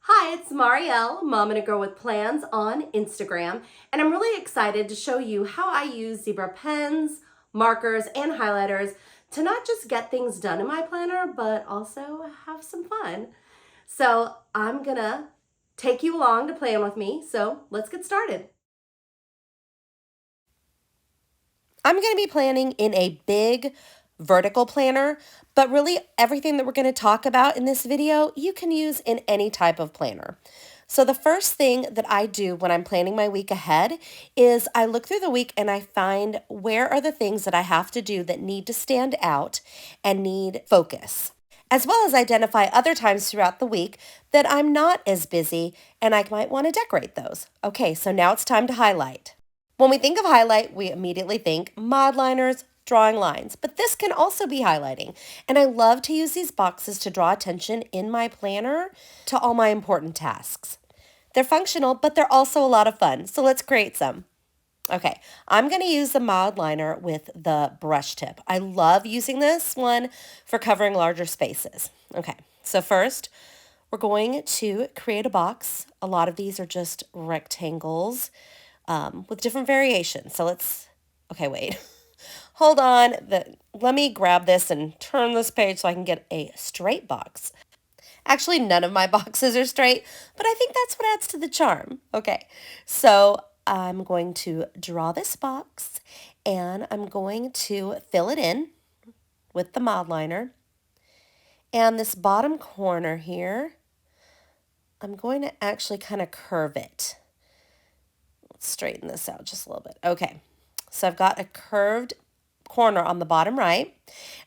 Hi, it's Mariel, Mom and a Girl with Plans on Instagram, and I'm really excited to show you how I use zebra pens, markers, and highlighters to not just get things done in my planner, but also have some fun. So I'm gonna take you along to plan with me, so let's get started. I'm going to be planning in a big vertical planner, but really everything that we're going to talk about in this video, you can use in any type of planner. So the first thing that I do when I'm planning my week ahead is I look through the week and I find where are the things that I have to do that need to stand out and need focus, as well as identify other times throughout the week that I'm not as busy and I might want to decorate those. Okay, so now it's time to highlight. When we think of highlight, we immediately think mod liners, drawing lines, but this can also be highlighting. And I love to use these boxes to draw attention in my planner to all my important tasks. They're functional, but they're also a lot of fun. So let's create some. Okay, I'm going to use the mod liner with the brush tip. I love using this one for covering larger spaces. Okay, so first we're going to create a box. A lot of these are just rectangles with different variations. So okay, wait. Hold on. Let me grab this and turn this page so I can get a straight box. Actually, none of my boxes are straight, but I think that's what adds to the charm. Okay, so I'm going to draw this box and I'm going to fill it in with the mod liner. And this bottom corner here, I'm going to actually kind of curve it. Let's straighten this out just a little bit. Okay, so I've got a curved corner on the bottom right.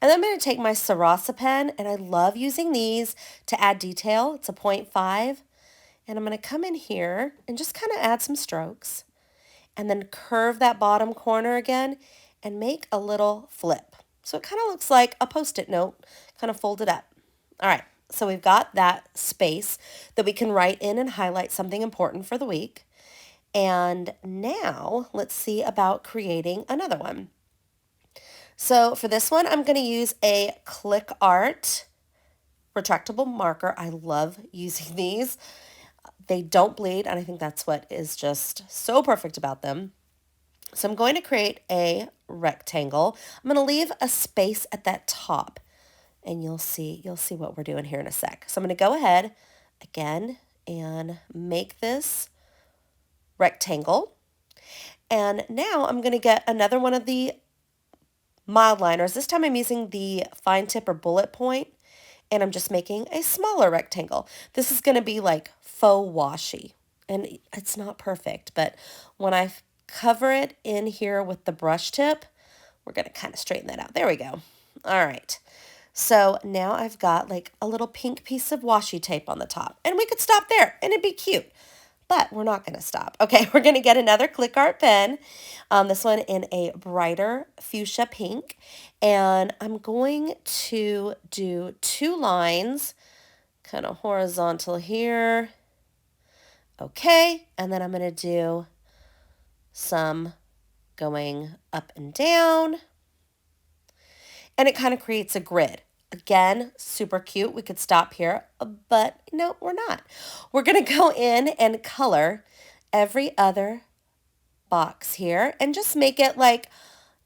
And then I'm going to take my Sarasa pen, and I love using these to add detail. It's a 0.5. And I'm going to come in here and just kind of add some strokes. And then curve that bottom corner again and make a little flip. So it kind of looks like a Post-it note, kind of folded up. All right, so we've got that space that we can write in and highlight something important for the week. And now let's see about creating another one. So for this one, I'm going to use a Click Art retractable marker. I love using these. They don't bleed, and I think that's what is just so perfect about them. So I'm going to create a rectangle. I'm going to leave a space at that top, and you'll see what we're doing here in a sec. So I'm going to go ahead again and make this rectangle. And now I'm going to get another one of the mild liners. This time I'm using the fine tip or bullet point, and I'm just making a smaller rectangle. This is going to be like faux washi, and it's not perfect, but when I cover it in here with the brush tip, we're going to kind of straighten that out. There we go. All right. So now I've got like a little pink piece of washi tape on the top, and we could stop there and it'd be cute. But we're not going to stop. Okay, we're going to get another Click Art pen, this one in a brighter fuchsia pink. And I'm going to do 2 lines, kind of horizontal here. Okay, and then I'm going to do some going up and down. And it kind of creates a grid. Again, super cute. We could stop here, but no, we're not. We're going to go in and color every other box here and just make it like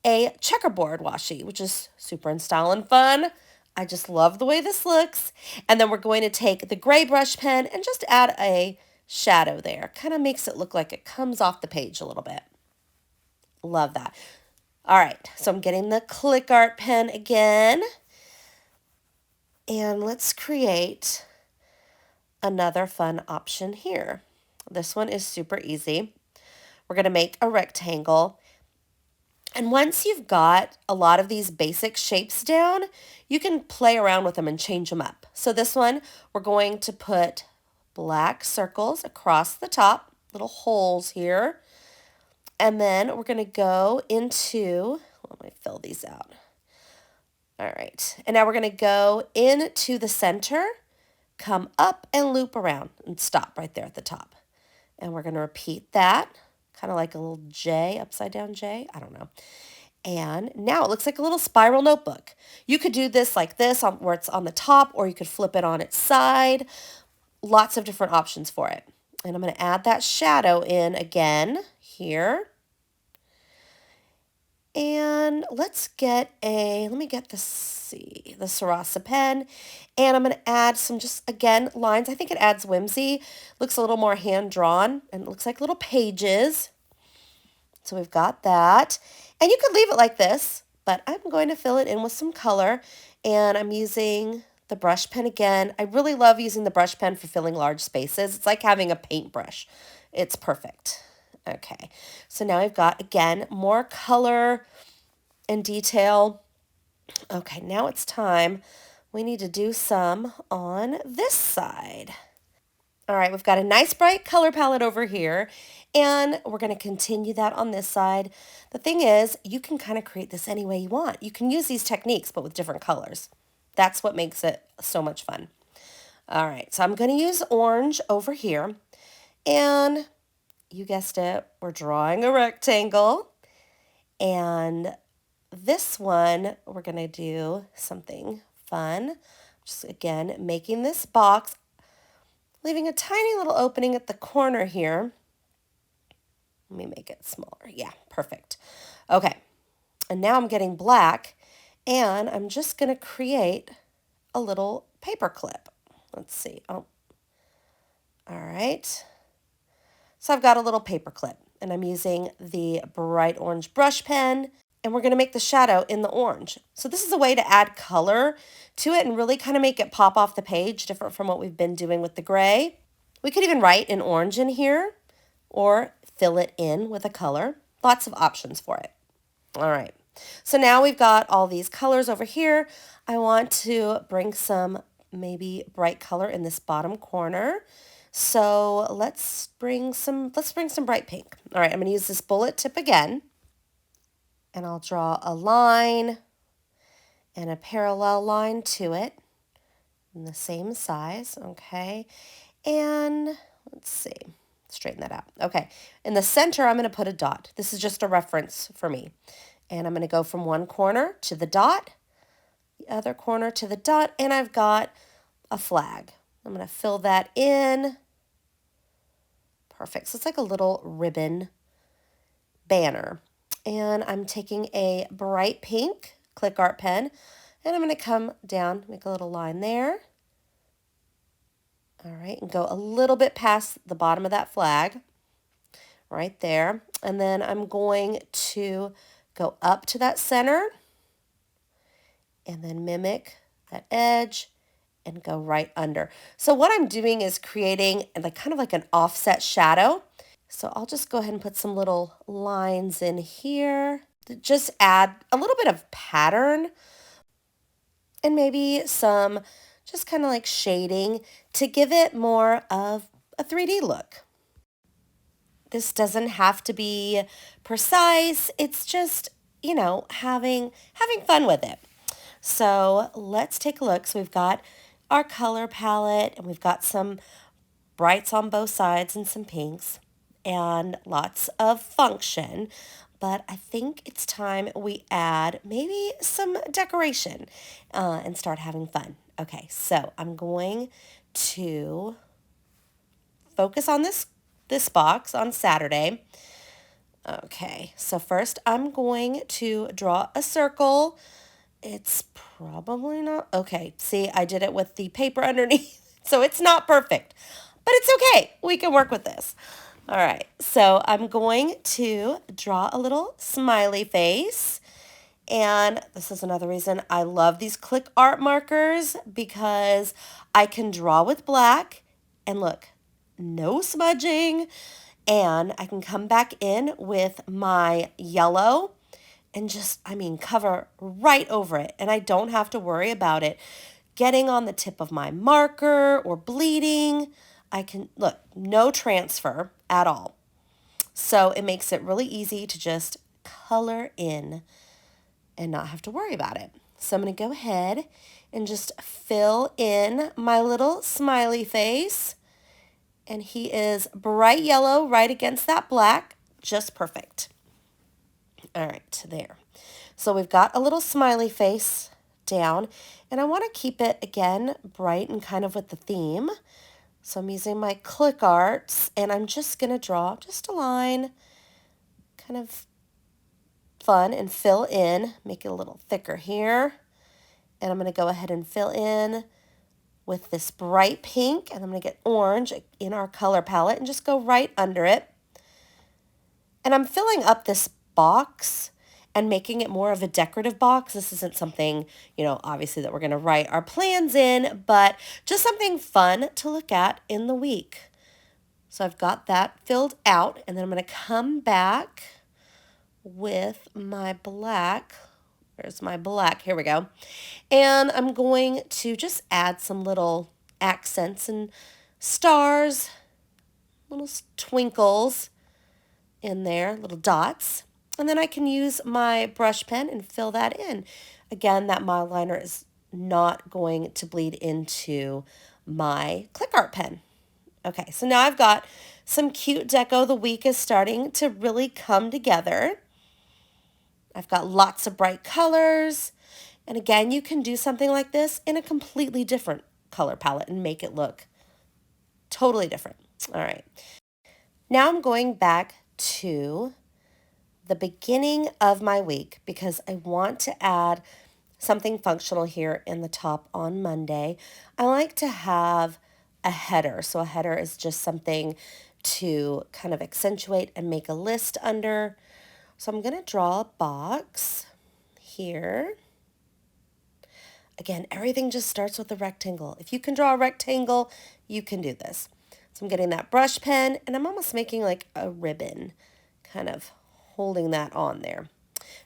a checkerboard washi, which is super in style and fun. I just love the way this looks. And then we're going to take the gray brush pen and just add a shadow there. Kind of makes it look like it comes off the page a little bit. Love that. All right, so I'm getting the Click Art pen again. And let's create another fun option here. This one is super easy. We're going to make a rectangle. And once you've got a lot of these basic shapes down, you can play around with them and change them up. So this one, we're going to put black circles across the top, little holes here. And then we're going to go into, let me fill these out. All right, and now we're going to go into the center, come up and loop around and stop right there at the top. And we're going to repeat that, kind of like a little J, upside down J, I don't know. And now it looks like a little spiral notebook. You could do this like this where it's on the top, or you could flip it on its side. lots of different options for it. And I'm going to add that shadow in again here. And let's get let me get the Sarasa pen. And I'm going to add some just, again, lines. I think it adds whimsy. Looks a little more hand-drawn and it looks like little pages. So we've got that. And you could leave it like this, but I'm going to fill it in with some color. And I'm using the brush pen again. I really love using the brush pen for filling large spaces. It's like having a paintbrush. It's perfect. Okay, so now I've got, again, more color and detail. Okay, now it's time. We need to do some on this side. All right, we've got a nice bright color palette over here, and we're going to continue that on this side. The thing is, you can kind of create this any way you want. You can use these techniques, but with different colors. That's what makes it so much fun. All right, so I'm going to use orange over here, and you guessed it, we're drawing a rectangle. And this one, we're going to do something fun. Just, again, making this box, leaving a tiny little opening at the corner here. Let me make it smaller. Yeah, perfect. Okay, and now I'm getting black, and I'm just going to create a little paper clip. Let's see. Oh, all right. So I've got a little paper clip, and I'm using the bright orange brush pen, and we're going to make the shadow in the orange. So this is a way to add color to it and really kind of make it pop off the page, different from what we've been doing with the gray. We could even write in orange in here or fill it in with a color. Lots of options for it. All right. So now we've got all these colors over here. I want to bring some maybe bright color in this bottom corner. So let's bring some bright pink. All right, I'm going to use this bullet tip again, and I'll draw a line and a parallel line to it in the same size, okay? And let's see, straighten that out. Okay, in the center, I'm going to put a dot. This is just a reference for me. And I'm going to go from one corner to the dot, the other corner to the dot, and I've got a flag. I'm going to fill that in. Perfect. So it's like a little ribbon banner. And I'm taking a bright pink click art pen, and I'm going to come down, make a little line there. All right, and go a little bit past the bottom of that flag, right there. And then I'm going to go up to that center and then mimic that edge and go right under. So what I'm doing is creating like kind of like an offset shadow. So I'll just go ahead and put some little lines in here to just add a little bit of pattern and maybe some just kind of like shading to give it more of a 3D look. This doesn't have to be precise. It's just, you know, having fun with it. So let's take a look. So we've got our color palette, and we've got some brights on both sides and some pinks and lots of function. But I think it's time we add maybe some decoration and start having fun. Okay, so I'm going to focus on this box on Saturday. Okay, so first I'm going to draw a circle. It's probably not, okay, see, I did it with the paper underneath, so it's not perfect, but it's okay. We can work with this. All right, so I'm going to draw a little smiley face, and this is another reason I love these click art markers, because I can draw with black, and look, no smudging, and I can come back in with my yellow and just, I mean, cover right over it, and I don't have to worry about it getting on the tip of my marker or bleeding. I can, look, no transfer at all. So it makes it really easy to just color in and not have to worry about it. So I'm going to go ahead and just fill in my little smiley face. And he is bright yellow right against that black, just perfect. All right, there. So we've got a little smiley face down, and I want to keep it, again, bright and kind of with the theme. So I'm using my click arts and I'm just going to draw just a line, kind of fun, and fill in, make it a little thicker here. And I'm going to go ahead and fill in with this bright pink, and I'm going to get orange in our color palette and just go right under it. And I'm filling up this box and making it more of a decorative box. This isn't something, obviously that we're going to write our plans in, but just something fun to look at in the week. So I've got that filled out, and then I'm going to come back with my black. Where's my black? Here we go. And I'm going to just add some little accents and stars, little twinkles in there, little dots. And then I can use my brush pen and fill that in. Again, that mild liner is not going to bleed into my click art pen. Okay, so now I've got some cute deco. The week is starting to really come together. I've got lots of bright colors. And again, you can do something like this in a completely different color palette and make it look totally different. All right. Now I'm going back to the beginning of my week because I want to add something functional here in the top on Monday. I like to have a header. So a header is just something to kind of accentuate and make a list under. So I'm going to draw a box here. Again, everything just starts with a rectangle. If you can draw a rectangle, you can do this. So I'm getting that brush pen, and I'm almost making like a ribbon, kind of holding that on there.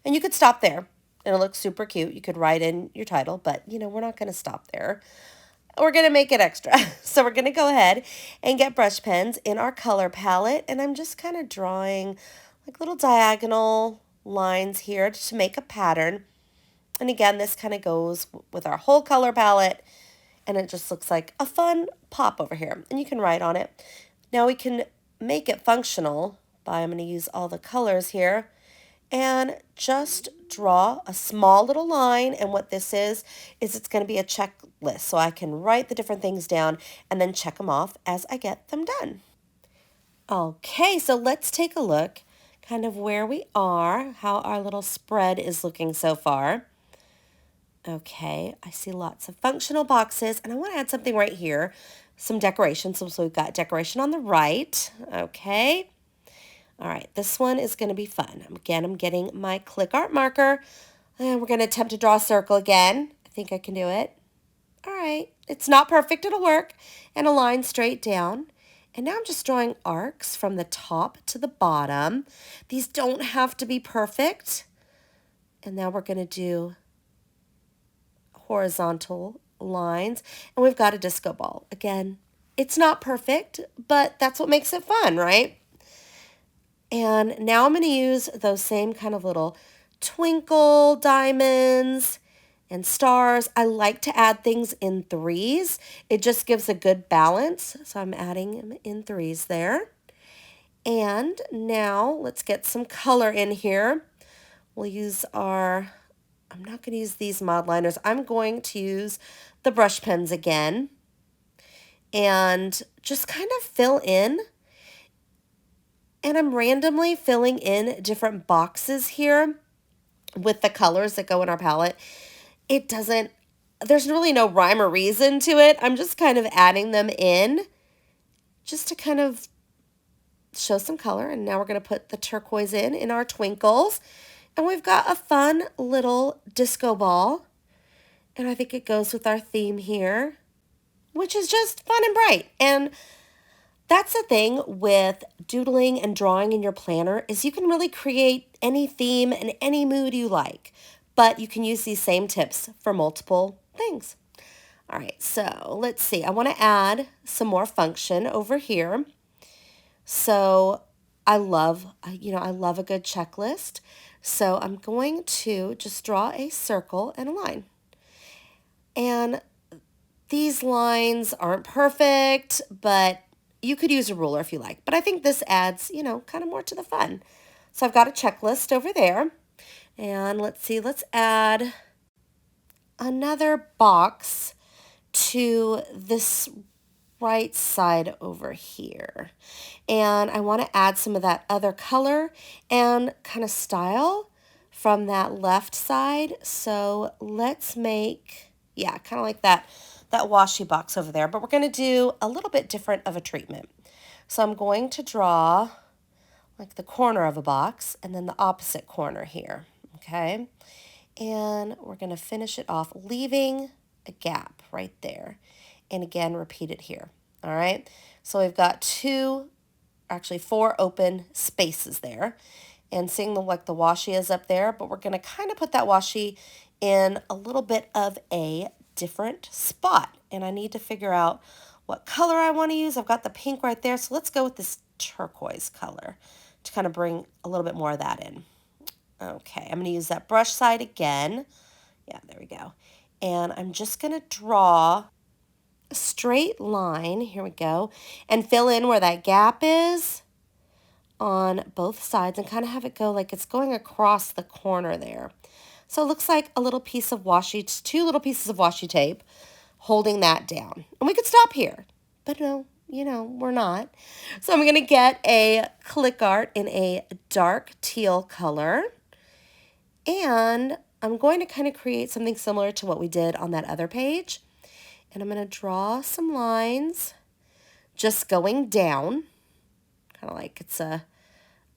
And you could stop there, and it looks super cute. You could write in your title, but, we're not going to stop there. We're going to make it extra. So we're going to go ahead and get brush pens in our color palette, and I'm just kind of drawing like little diagonal lines here to make a pattern. And again, this kind of goes with our whole color palette, and it just looks like a fun pop over here. And you can write on it. Now we can make it functional by, I'm going to use all the colors here, and just draw a small little line. And what this is it's going to be a checklist. So I can write the different things down and then check them off as I get them done. Okay, so let's take a look kind of where we are, how our little spread is looking so far. Okay, I see lots of functional boxes, and I want to add something right here, some decoration. So we've got decoration on the right. Okay. All right, this one is going to be fun. Again, I'm getting my click art marker, and we're going to attempt to draw a circle again. I think I can do it. All right, it's not perfect. It'll work. And a line straight down. And now I'm just drawing arcs from the top to the bottom. These don't have to be perfect. And now we're going to do horizontal lines, and we've got a disco ball. Again, it's not perfect, but that's what makes it fun, right? And now I'm going to use those same kind of little twinkle diamonds and stars. I like to add things in threes. It just gives a good balance. So I'm adding them in threes there. And now let's get some color in here. We'll use our, I'm not going to use these mod liners. I'm going to use the brush pens again and just kind of fill in. And I'm randomly filling in different boxes here with the colors that go in our palette. There's really no rhyme or reason to it. I'm just kind of adding them in just to kind of show some color. And now we're going to put the turquoise in our twinkles. And we've got a fun little disco ball. And I think it goes with our theme here, which is just fun and bright. And that's the thing with doodling and drawing in your planner is you can really create any theme and any mood you like. But you can use these same tips for multiple things. All right, so let's see. I want to add some more function over here. So I love a good checklist. So I'm going to just draw a circle and a line. And these lines aren't perfect, but you could use a ruler if you like. But I think this adds, kind of more to the fun. So I've got a checklist over there. And let's see, let's add another box to this right side over here. And I want to add some of that other color and kind of style from that left side. So let's make, yeah, kind of like that washi box over there. But we're going to do a little bit different of a treatment. So I'm going to draw like the corner of a box and then the opposite corner here, okay? And we're going to finish it off, leaving a gap right there. And again, repeat it here, all right? So we've got four open spaces there. And seeing like the washi is up there, but we're going to kind of put that washi in a little bit of a different spot. And I need to figure out what color I want to use. I've got the pink right there, so let's go with this turquoise color to kind of bring a little bit more of that in. Okay, I'm going to use that brush side again. Yeah, there we go. And I'm just going to draw a straight line. Here we go. And fill in where that gap is on both sides and kind of have it go like it's going across the corner there. So it looks like a little piece of washi, two little pieces of washi tape holding that down. And we could stop here, but no, we're not. So I'm going to get a click art in a dark teal color. And I'm going to kind of create something similar to what we did on that other page. And I'm going to draw some lines just going down, kind of like it's a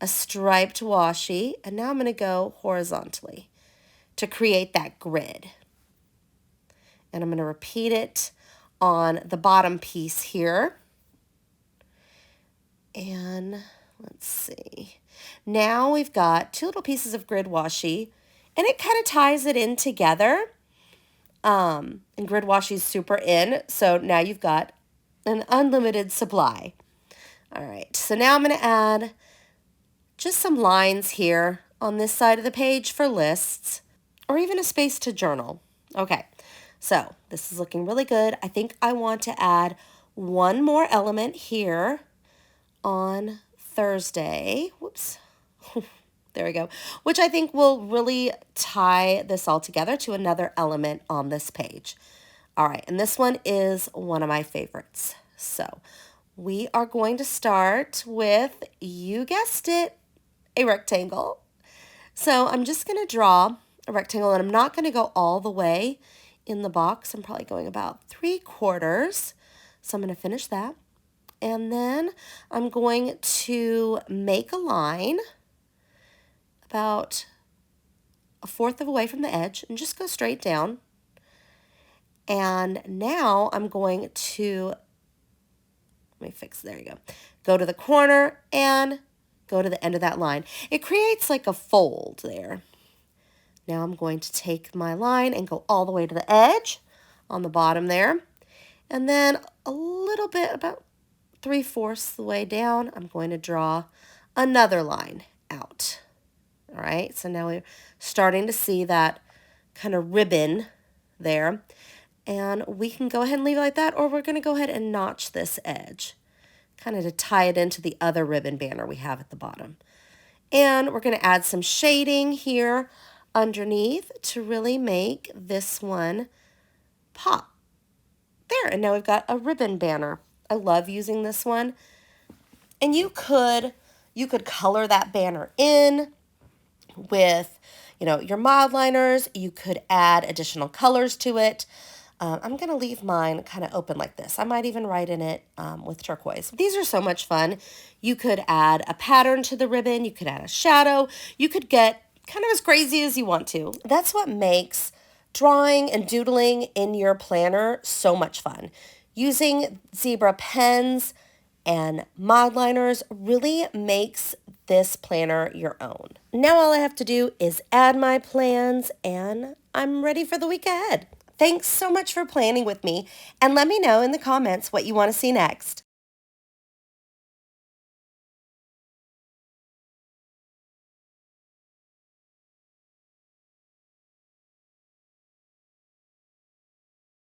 striped washi. And now I'm going to go horizontally to create that grid. And I'm going to repeat it on the bottom piece here. And let's see. Now we've got two little pieces of grid washi, and it kind of ties it in together. And grid washi is super in, so now you've got an unlimited supply. All right, so now I'm going to add just some lines here on this side of the page for lists, or even a space to journal. Okay, so this is looking really good. I think I want to add one more element here on Thursday. Whoops. There we go. Which I think will really tie this all together to another element on this page. All right, and this one is one of my favorites. So we are going to start with, you guessed it, a rectangle. So I'm just going to draw a rectangle, and I'm not going to go all the way in the box. I'm probably going about 3/4. So I'm going to finish that. And then I'm going to make a line about 1/4 of a way from the edge and just go straight down. And now I'm going to, let me fix, there you go. Go to the corner and go to the end of that line. It creates like a fold there. Now I'm going to take my line and go all the way to the edge on the bottom there. And then a little bit, about 3/4 the way down, I'm going to draw another line out. All right, so now we're starting to see that kind of ribbon there. And we can go ahead and leave it like that, or we're going to go ahead and notch this edge, kind of to tie it into the other ribbon banner we have at the bottom. And we're going to add some shading here underneath to really make this one pop. There, and now we've got a ribbon banner. I love using this one. And you could color that banner in with, your mild liners. You could add additional colors to it. I'm going to leave mine kind of open like this. I might even write in it with turquoise. These are so much fun. You could add a pattern to the ribbon. You could add a shadow. You could get kind of as crazy as you want to. That's what makes drawing and doodling in your planner so much fun. Using zebra pens and mild liners really makes this planner your own. Now all I have to do is add my plans and I'm ready for the week ahead. Thanks so much for planning with me, and let me know in the comments what you want to see next.